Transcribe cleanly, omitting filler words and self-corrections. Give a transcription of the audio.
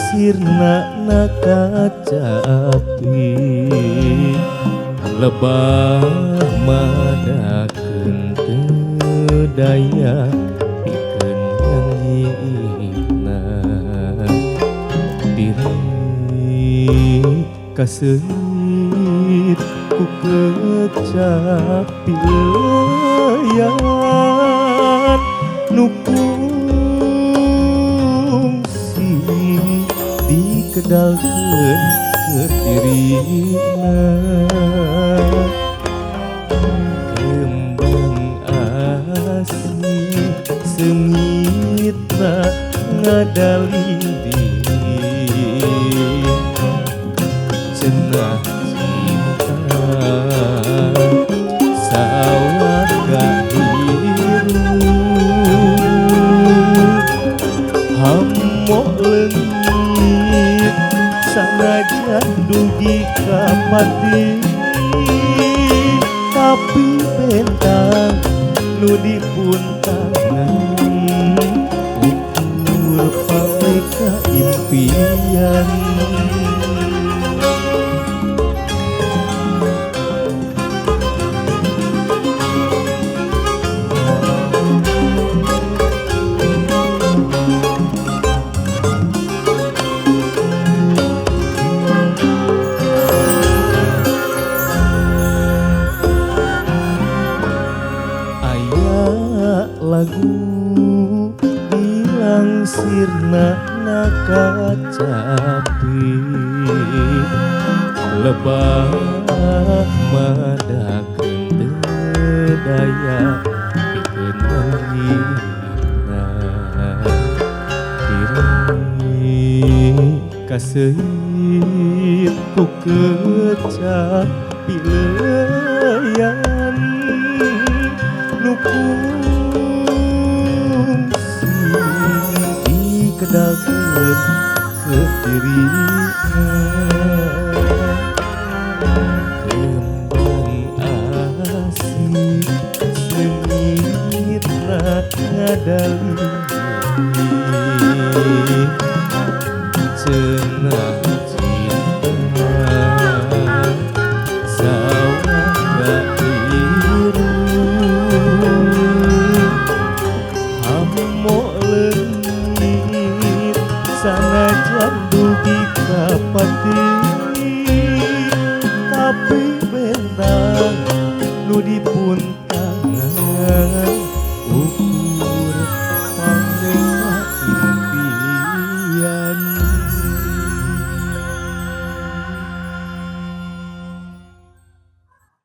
sirna na kaca api lebah madakeun teu daya pikeun nyanyina diri kaseuit ku kecapian nu kungsi dikedalkeun ke dirina kembang asih semitna ngadalinding cenah cinta sawah gahiru hamo leungit sanajan dugi ka pati tapi bentang nu dipuntangan ukur pameka impian lagu bilang sirna na kaca api lebah madakeun teu daya pikeun nyanyina diri kaseuit ku kecapi leuyan nu kedalkeun ke dirina kembang asih semitna ngadalinding cenah cinta sawah gahiru hamo leungit sanajan dugi ka pati tapi bentang nu dipuntangan